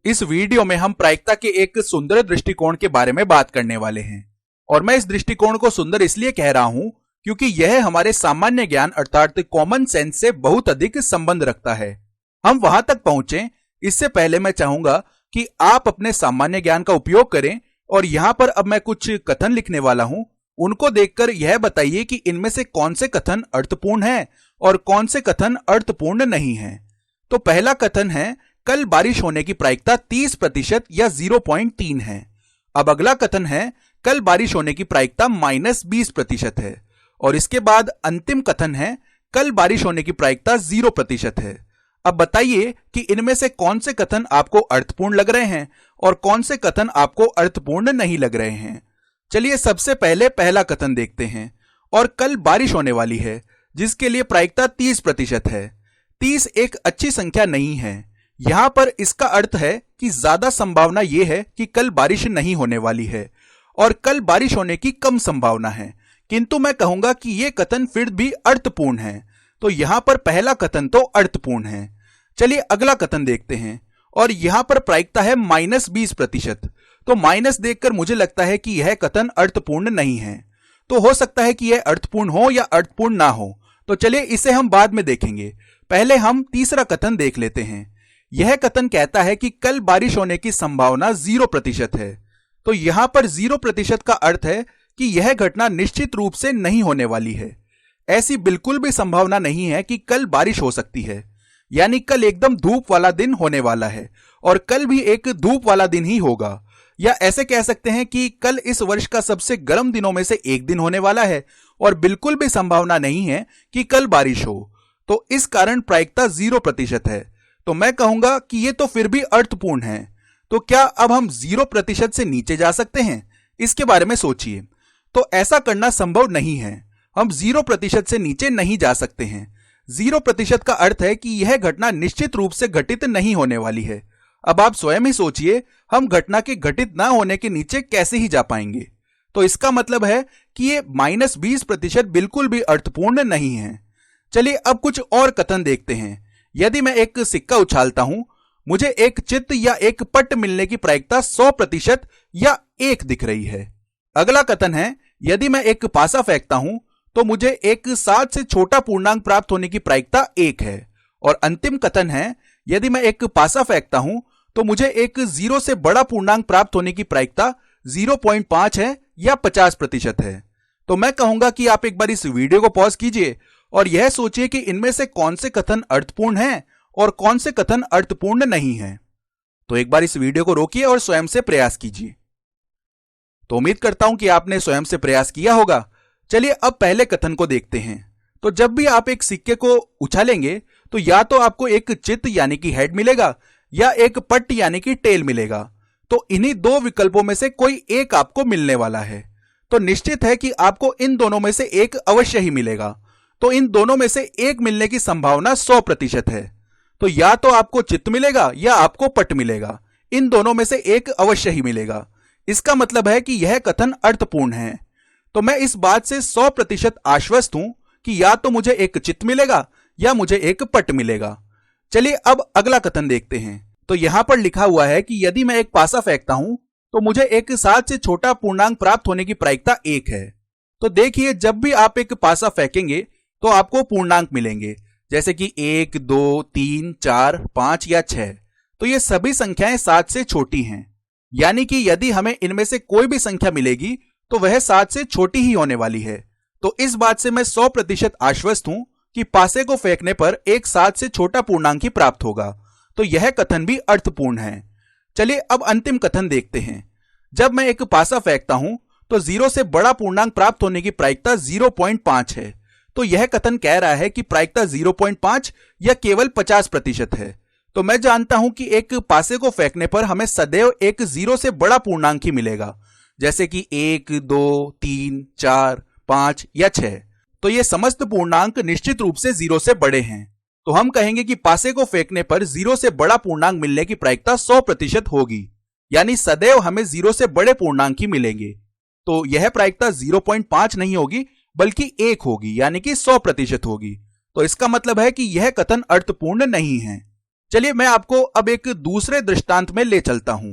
इस वीडियो में हम प्रायिकता के एक सुंदर दृष्टिकोण के बारे में बात करने वाले हैं। और मैं इस दृष्टिकोण को सुंदर इसलिए कह रहा हूं क्योंकि यह हमारे सामान्य ज्ञान अर्थात कॉमन सेंस से बहुत अधिक संबंध रखता है। हम वहां तक पहुंचे इससे पहले मैं चाहूंगा कि आप अपने सामान्य ज्ञान का उपयोग करें और यहां पर अब मैं कुछ कथन लिखने वाला हूं, उनको देखकर यह बताइए कि इनमें से कौन से कथन अर्थपूर्ण हैं और कौन से कथन अर्थपूर्ण नहीं हैं। तो पहला कथन है, कल बारिश होने की प्रायिकता 30% या 0.3 है। अब अगला कथन है, कल बारिश होने की प्रायिकता -20% है। और इसके बाद अंतिम कथन है, कल बारिश होने की प्रायिकता 0% है। अब बताइए कि इनमें से कौन से कथन आपको अर्थपूर्ण लग रहे हैं और कौन से कथन आपको अर्थपूर्ण नहीं लग रहे हैं। चलिए सबसे पहले पहला कथन देखते हैं। और कल बारिश होने वाली है जिसके लिए प्रायिकता 30% है। 30 एक अच्छी संख्या नहीं है। यहां पर इसका अर्थ है कि ज्यादा संभावना यह है कि कल बारिश नहीं होने वाली है और कल बारिश होने की कम संभावना है, किंतु मैं कहूंगा कि यह कथन फिर भी अर्थपूर्ण है। तो यहां पर पहला कथन तो अर्थपूर्ण है। चलिए अगला कथन देखते हैं। और यहां पर प्रायिकता है -20%। तो माइनस देखकर मुझे लगता है कि यह कथन अर्थपूर्ण नहीं है। तो हो सकता है कि यह अर्थपूर्ण हो या अर्थपूर्ण ना हो, तो चलिए इसे हम बाद में देखेंगे। पहले हम तीसरा कथन देख लेते हैं। यह कथन कहता है कि कल बारिश होने की संभावना 0% है। तो यहां पर 0% का अर्थ है कि यह घटना निश्चित रूप से नहीं होने वाली है। ऐसी बिल्कुल भी संभावना नहीं है कि कल बारिश हो सकती है, यानी कल एकदम धूप वाला दिन होने वाला है और कल भी एक धूप वाला दिन ही होगा। या ऐसे कह सकते हैं कि कल इस वर्ष का सबसे गर्म दिनों में से एक दिन होने वाला है और बिल्कुल भी संभावना नहीं है कि कल बारिश हो। तो इस कारण प्रायिकता 0% है। तो मैं कहूंगा कि यह तो फिर भी अर्थपूर्ण है। तो क्या अब हम 0% से नीचे जा सकते हैं? इसके बारे में सोचिए। तो ऐसा करना संभव नहीं है। हम 0% से नीचे नहीं जा सकते हैं। 0% का अर्थ है कि यह घटना निश्चित रूप से घटित नहीं होने वाली है। अब आप स्वयं ही सोचिए, हम घटना के घटित ना होने के नीचे कैसे ही जा पाएंगे। तो इसका मतलब है कि ये -20% बिल्कुल भी अर्थपूर्ण नहीं है। चलिए अब कुछ और कथन देखते हैं। यदि मैं एक सिक्का उछालता हूं, मुझे एक चित्त या एक पट मिलने की प्रायिकता 100% या 1 दिख रही है। अगला कथन है, यदि मैं एक पासा फेंकता हूं तो मुझे एक 7 से छोटा पूर्णांक प्राप्त होने की प्रायिकता 1 है। और अंतिम कथन है, यदि मैं एक पासा फेंकता हूं तो मुझे एक 0 से बड़ा पूर्णांक प्राप्त होने की प्रायिकता 0.5 है या 50% है। तो मैं कहूंगा कि आप एक बार इस वीडियो को पॉज कीजिए और यह सोचिए कि इनमें से कौन से कथन अर्थपूर्ण हैं और कौन से कथन अर्थपूर्ण नहीं हैं। तो एक बार इस वीडियो को रोकिए और स्वयं से प्रयास कीजिए। तो उम्मीद करता हूं कि आपने स्वयं से प्रयास किया होगा। चलिए अब पहले कथन को देखते हैं। तो जब भी आप एक सिक्के को उछालेंगे तो या तो आपको एक चित्त यानी कि हेड मिलेगा या एक पट यानी कि टेल मिलेगा। तो इन्हीं दो विकल्पों में से कोई एक आपको मिलने वाला है। तो निश्चित है कि आपको इन दोनों में से एक अवश्य ही मिलेगा। तो इन दोनों में से एक मिलने की संभावना 100% है। तो या तो आपको चित्त मिलेगा या आपको पट मिलेगा। इन दोनों में से एक अवश्य ही मिलेगा। इसका मतलब है कि यह कथन अर्थपूर्ण है। तो मैं इस बात से 100% आश्वस्त हूं कि या तो मुझे एक चित्त मिलेगा या मुझे एक पट मिलेगा। चलिए अब अगला कथन देखते हैं। तो यहां पर लिखा हुआ है कि यदि मैं एक पासा फेंकता हूं तो मुझे एक 7 से छोटा पूर्णांक प्राप्त होने की प्रायिकता 1 है। तो देखिए, जब भी आप एक पासा फेंकेंगे तो आपको पूर्णांक मिलेंगे, जैसे कि 1, 2, 3, 4, 5 या 6। तो ये सभी संख्याएं 7 से छोटी हैं, यानी कि यदि हमें इनमें से कोई भी संख्या मिलेगी तो वह 7 से छोटी ही होने वाली है। तो इस बात से मैं 100% आश्वस्त हूं कि पासे को फेंकने पर एक 7 से छोटा पूर्णांक ही प्राप्त होगा। तो यह कथन भी अर्थपूर्ण है। चलिए अब अंतिम कथन देखते हैं। जब मैं एक पासा फेंकता हूं तो 0 से बड़ा पूर्णांक प्राप्त होने की प्रायिकता 0.5 है। तो यह कथन कह रहा है कि प्रायिकता 0.5 या केवल 50% है। तो मैं जानता हूं कि एक पासे को फेंकने पर हमें सदैव एक 0 से बड़ा पूर्णांक ही मिलेगा, जैसे कि 1, 2, 3, 4, 5 या 6। तो ये समस्त पूर्णांक निश्चित रूप से 0 से बड़े हैं। तो हम कहेंगे कि पासे को फेंकने पर 0 से बड़ा पूर्णांक मिलने की प्रायिकता 100% होगी, यानी सदैव हमें 0 से बड़े पूर्णांक ही मिलेंगे। तो यह प्रायिकता 0.5 नहीं होगी बल्कि 1 होगी, यानी कि 100% होगी। तो इसका मतलब है कि यह कथन अर्थपूर्ण नहीं है। चलिए मैं आपको अब एक दूसरे दृष्टांत में ले चलता हूं।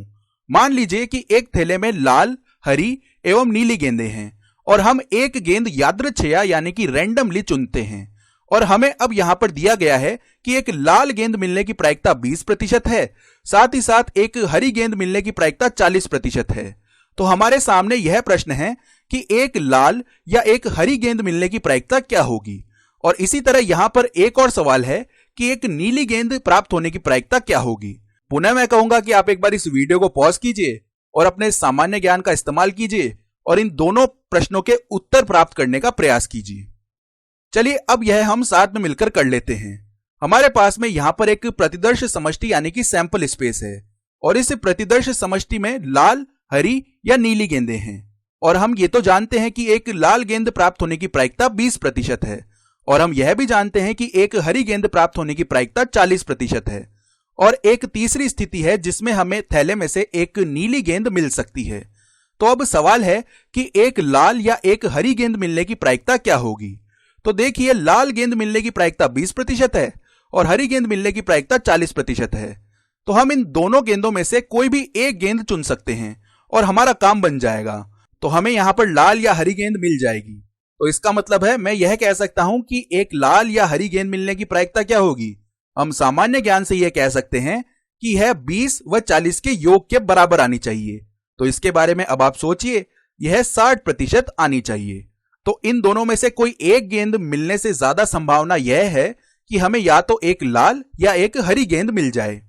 मान लीजिए कि एक थैले में लाल, हरी एवं नीली गेंदें हैं और हम एक गेंद यादृच्छया यानी कि रैंडमली चुनते हैं और हमें अब यहां पर दिया गया है कि एक लाल गेंद मिलने की प्रायिकता 20% है, साथ ही साथ एक हरी गेंद मिलने की प्रायिकता 40% है। तो हमारे सामने यह प्रश्न है कि एक लाल या एक हरी गेंद मिलने की प्रायिकता क्या होगी। और इसी तरह यहां पर एक और सवाल है कि एक नीली गेंद प्राप्त होने की प्रायिकता क्या होगी। पुनः मैं कहूंगा कि आप एक बार इस वीडियो को पॉज कीजिए और अपने सामान्य ज्ञान का इस्तेमाल कीजिए और इन दोनों प्रश्नों के उत्तर प्राप्त करने का प्रयास कीजिए। चलिए अब यह हम साथ में मिलकर कर लेते हैं। हमारे पास में यहां पर एक प्रतिदर्श समष्टि यानी कि सैंपल स्पेस है और इस प्रतिदर्श समष्टि में लाल, हरी या नीली गेंदें हैं और हम ये तो जानते हैं कि एक लाल गेंद प्राप्त होने की प्रायिकता 20% है और हम यह भी जानते हैं कि एक हरी गेंद प्राप्त होने की प्रायिकता 40% है। और एक तीसरी स्थिति है जिसमें हमें थैले में से एक नीली गेंद मिल सकती है। तो अब सवाल है कि एक लाल या एक हरी गेंद मिलने की प्रायिकता क्या होगी। तो देखिए, लाल गेंद मिलने की प्रायिकता 20% है और हरी गेंद मिलने की प्रायिकता 40% है। तो हम इन दोनों गेंदों में से कोई भी एक गेंद चुन सकते हैं और हमारा काम बन जाएगा। तो हमें यहां पर लाल या हरी गेंद मिल जाएगी। तो इसका मतलब है मैं यह कह सकता हूं कि एक लाल या हरी गेंद मिलने की प्रायिकता क्या होगी। हम सामान्य ज्ञान से यह कह सकते हैं कि यह 20 व 40 के योग के बराबर आनी चाहिए। तो इसके बारे में अब आप सोचिए, यह 60% आनी चाहिए। तो इन दोनों में से कोई एक गेंद मिलने से ज्यादा संभावना यह है कि हमें या तो एक लाल या एक हरी गेंद मिल जाए।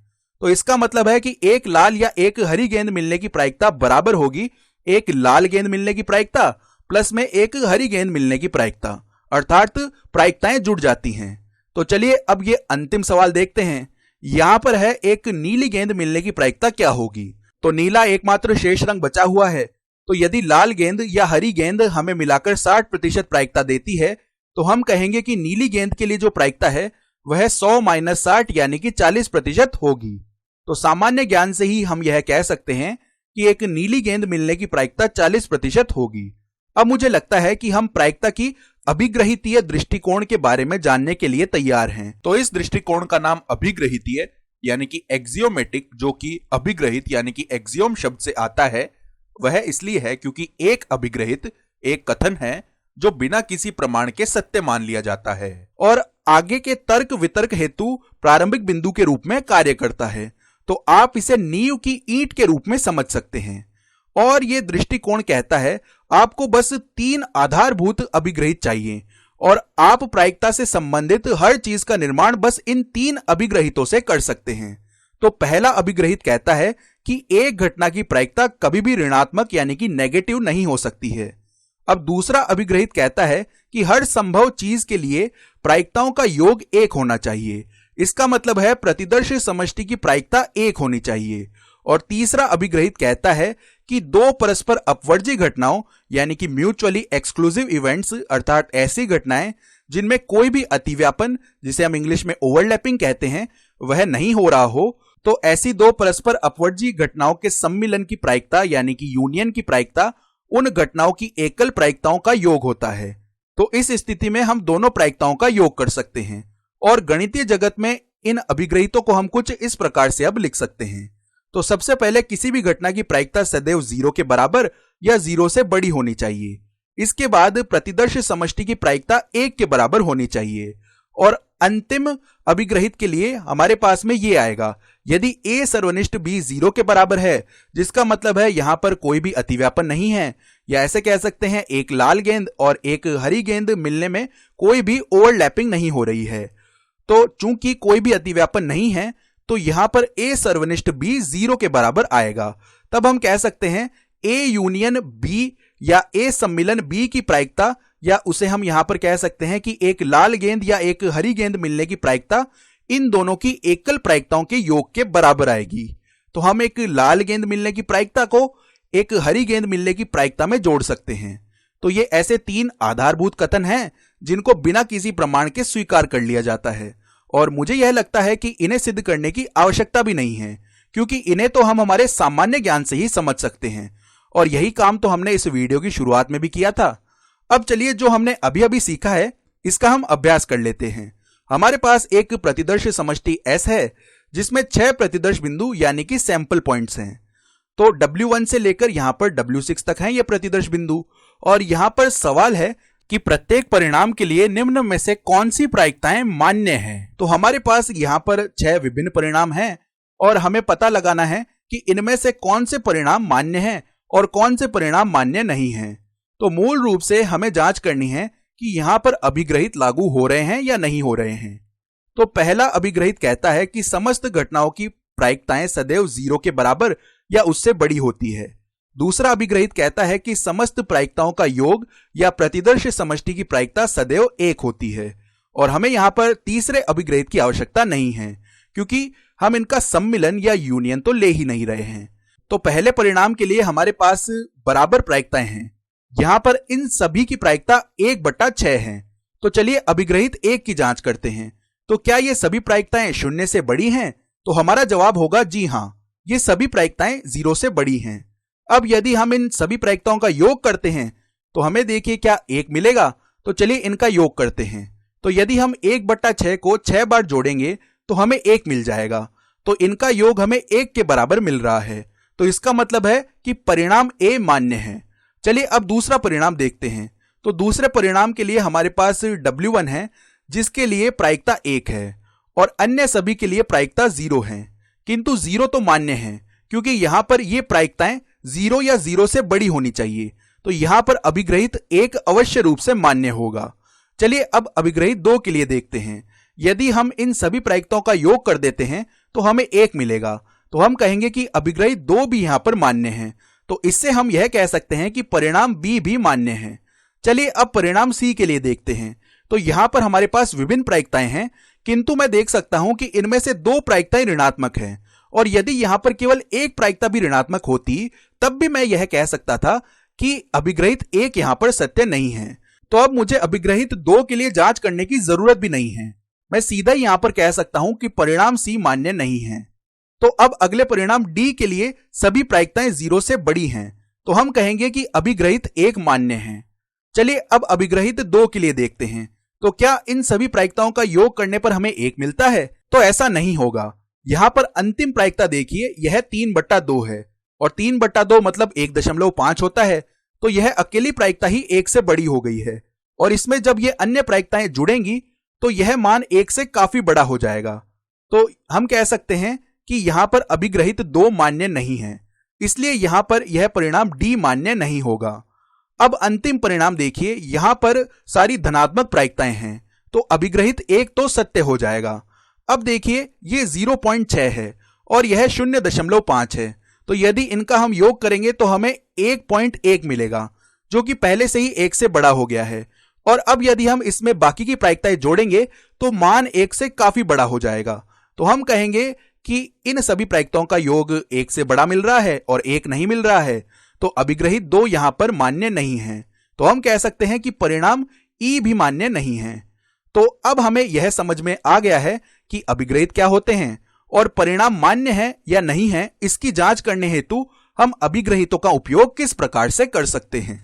तो इसका मतलब है कि एक लाल या एक हरी गेंद मिलने की प्रायिकता बराबर होगी एक लाल गेंद मिलने की प्रायिकता प्लस में एक हरी गेंद मिलने की प्रायिकता, अर्थात प्रायिकताएं जुड़ जाती हैं। तो चलिए अब ये अंतिम सवाल देखते हैं। यहां पर है एक नीली गेंद मिलने की प्रायिकता क्या होगी। तो नीला एकमात्र शेष रंग बचा हुआ है। तो यदि लाल गेंद या हरी गेंद हमें मिलाकर 60% प्रायिकता देती है तो हम कहेंगे कि नीली गेंद के लिए जो प्रायिकता है वह 100 - 60 यानी कि 40% होगी। तो सामान्य ज्ञान से ही हम यह कह सकते हैं कि एक नीली गेंद मिलने की प्रायिकता 40% होगी। अब मुझे लगता है कि हम प्रायिकता की अभिग्रहितीय दृष्टिकोण के बारे में जानने के लिए तैयार हैं। तो इस दृष्टिकोण का नाम अभिग्रहितीय यानी कि एक्सियोमेटिक, जो कि अभिग्रहित यानी कि एक्सियोम शब्द से आता है, वह इसलिए है क्योंकि एक अभिग्रहित एक कथन है जो बिना किसी प्रमाण के सत्य मान लिया जाता है और आगे के तर्क वितर्क हेतु प्रारंभिक बिंदु के रूप में कार्य करता है। तो आप इसे नींव की ईंट के रूप में समझ सकते हैं। और यह दृष्टिकोण कहता है आपको बस 3 आधारभूत अभिग्रहित चाहिए और आप प्रायिकता से संबंधित हर चीज का निर्माण बस इन 3 अभिग्रहितों से कर सकते हैं। तो पहला अभिग्रहित कहता है कि एक घटना की प्रायिकता कभी भी ऋणात्मक यानी कि नेगेटिव नहीं हो सकती है। अब दूसरा अभिग्रहित कहता है कि हर संभव चीज के लिए प्रायिकताओं का योग 1 होना चाहिए। इसका मतलब है प्रतिदर्श समष्टि की प्रायिकता 1 होनी चाहिए। और तीसरा अभिग्रहित कहता है कि 2 परस्पर अपवर्जी घटनाओं यानी कि म्यूचुअली एक्सक्लूसिव इवेंट्स, अर्थात ऐसी घटनाएं जिनमें कोई भी अतिव्यापन, जिसे हम इंग्लिश में ओवरलैपिंग कहते हैं, वह नहीं हो रहा हो, तो ऐसी 2 परस्पर अपवर्जी घटनाओं के सम्मिलन की प्रायिकता यानी कि यूनियन की प्रायिकता उन घटनाओं की एकल प्रायिकताओं का योग होता है। तो इस स्थिति में हम दोनों प्रायिकताओं का योग कर सकते हैं और गणितीय जगत में इन अभिग्रहितों को हम कुछ इस प्रकार से अब लिख सकते हैं। तो सबसे पहले किसी भी घटना की प्रायिकता सदैव 0 के बराबर या 0 से बड़ी होनी चाहिए। इसके बाद प्रतिदर्श समष्टि की प्रायिकता 1 के बराबर होनी चाहिए और अंतिम अभिग्रहित के लिए हमारे पास में ये आएगा यदि a सर्वनिष्ठ b 0 के बराबर है, जिसका मतलब है यहां पर कोई भी अतिव्यापन नहीं है, या ऐसे कह सकते हैं एक लाल गेंद और एक हरी गेंद मिलने में कोई भी ओवरलैपिंग नहीं हो रही है। तो चूंकि कोई भी अतिव्यापन नहीं है तो यहां पर a सर्वनिष्ठ b 0 के बराबर आएगा। तब हम कह सकते हैं a यूनियन b या a सम्मिलन b की प्रायिकता, या उसे हम यहां पर कह सकते हैं कि एक लाल गेंद या एक हरी गेंद मिलने की प्रायिकता इन दोनों की एकल प्रायिकताओं के योग के बराबर आएगी। तो हम एक लाल गेंद मिलने की प्रायिकता को एक हरी गेंद मिलने की प्रायिकता में जोड़ सकते हैं। तो ये ऐसे 3 आधारभूत कथन हैं जिनको बिना किसी प्रमाण के स्वीकार कर लिया जाता है और मुझे यह लगता है कि इन्हें सिद्ध करने की आवश्यकता भी नहीं है, क्योंकि इन्हें तो हम हमारे सामान्य ज्ञान से ही समझ सकते हैं और यही काम तो हमने इस वीडियो की शुरुआत में भी किया था। अब चलिए जो हमने अभी अभी सीखा है इसका हम अभ्यास कर लेते हैं। हमारे पास एक प्रतिदर्श समष्टि S है जिसमें 6 प्रतिदर्श बिंदु यानी कि सैंपल पॉइंट्स हैं। तो W1 से लेकर यहां पर W6 तक हैं ये प्रतिदर्श बिंदु। और यहां पर सवाल है कि प्रत्येक परिणाम के लिए निम्न में से कौन सी प्रायिकताएं मान्य हैं। तो हमारे पास यहां पर 6 विभिन्न परिणाम हैं और हमें पता लगाना है कि इनमें से कौन से परिणाम मान्य हैं और कौन से परिणाम मान्य नहीं हैं। तो मूल रूप से हमें जांच करनी है कि यहां पर अभिग्रहित लागू हो रहे हैं या नहीं हो रहे हैं। तो पहला अभिग्रहित कहता है कि समस्त घटनाओं की प्रायिकताएं सदैव 0 के बराबर या उससे बड़ी होती है। दूसरा अभिग्रहित कहता है कि समस्त प्रायिकताओं का योग या प्रतिदर्श समष्टि की प्रायिकता सदैव 1 होती है। और हमें यहां पर तीसरे अभिग्रहित की आवश्यकता नहीं है, क्योंकि हम इनका सम्मिलन या यूनियन तो ले ही नहीं रहे हैं। तो पहले परिणाम के लिए हमारे पास बराबर प्रायिकताएं हैं। यहां पर इन सभी की प्रायिकता 1/6 है। तो चलिए अभिग्रहित 1 की जांच करते हैं। तो क्या ये सभी प्रायिकताएं 0 से बड़ी हैं? तो हमारा जवाब होगा जी हां, ये सभी प्रायिकताएं 0 से बड़ी हैं। अब यदि हम इन सभी प्रायिकताओं का योग करते हैं तो हमें देखिए क्या 1 मिलेगा। तो चलिए इनका योग करते हैं। तो यदि हम 1/6 को 6 बार जोड़ेंगे तो हमें 1 मिल जाएगा। तो इनका योग हमें 1 के बराबर मिल रहा है। तो इसका मतलब है कि परिणाम ए मान्य है। चलिए अब दूसरा परिणाम देखते हैं। तो दूसरे परिणाम के लिए हमारे पास W1 है, जिसके लिए प्रायिकता 1 है और अन्य सभी के लिए प्रायिकता 0 है। किंतु 0 तो मान्य है, क्योंकि यहां पर ये प्रायिकताएं 0 या 0 से बड़ी होनी चाहिए। तो यहां पर अभिग्रहित 1 अवश्य रूप से मान्य होगा। चलिए अब अभिग्रहित 2 के लिए देखते हैं। यदि हम इन सभी प्रायिकताओं का योग कर देते हैं तो हमें 1 मिलेगा। तो हम कहेंगे कि अभिग्रहित 2 भी यहां पर मान्य है। तो इससे हम यह कह सकते हैं कि परिणाम बी भी मान्य है। चलिए अब परिणाम सी के लिए देखते हैं। तो यहां पर हमारे पास विभिन्न प्रायिकताएं हैं, किंतु मैं देख सकता हूं कि इनमें से 2 प्रायिकताएं ऋणात्मक हैं। और यदि यहां पर केवल 1 प्रायिकता भी ऋणात्मक होती तब भी मैं यह कह सकता था कि अभिग्रहित 1 यहां पर सत्य नहीं है। तो अब मुझे अभिग्रहित 2 के लिए जांच करने की जरूरत भी नहीं है। मैं सीधा यहां पर कह सकता हूं कि परिणाम सी मान्य नहीं है। तो अब अगले परिणाम डी के लिए सभी प्रायिकताएं 0 से बड़ी हैं। तो हम कहेंगे कि अभिग्रहित 1 मान्य है। चलिए अब अभिग्रहित 2 के लिए देखते हैं। तो क्या इन सभी प्रायिकताओं का योग करने पर हमें 1 मिलता है? तो ऐसा नहीं होगा। यहां पर अंतिम प्रायिकता देखिए, यह 3/2 है और 3/2 मतलब 1.5 होता है। तो यह अकेली प्रायिकता ही 1 से बड़ी हो गई है। और इसमें जब ये अन्य प्रायिकताएं जुड़ेंगी तो यह मान 1 से काफी बड़ा हो जाएगा। तो हम कह सकते हैं कि यहां पर अभिग्रहित 2 मान्य नहीं है, इसलिए यहां पर यह परिणाम डी मान्य नहीं होगा। अब अंतिम परिणाम देखिए, यहां पर सारी धनात्मक प्रायिकताएं हैं। तो अभिग्रहित 1 तो सत्य हो जाएगा। अब देखिए ये 0.6 है और यह 0.5 है। तो यदि इनका हम योग करेंगे तो हमें 1.1 मिलेगा, जो कि पहले से ही 1 से बड़ा हो गया है। और अब यदि हम इसमें बाकी की प्रायिकताएं जोड़ेंगे तो मान 1 से काफी बड़ा हो जाएगा। तो हम कहेंगे कि इन सभी प्रायिकताओं का योग 1 से बड़ा मिल रहा है और 1 नहीं मिल रहा है। तो अभिग्रहित 2 यहां पर मान्य नहीं है। तो हम कह सकते हैं कि परिणाम ई भी मान्य नहीं है। तो अब हमें यह समझ में आ गया है कि अभिग्रहित क्या होते हैं और परिणाम मान्य है या नहीं है, इसकी जांच करने हेतु हम अभिग्रहितों का उपयोग किस प्रकार से कर सकते हैं।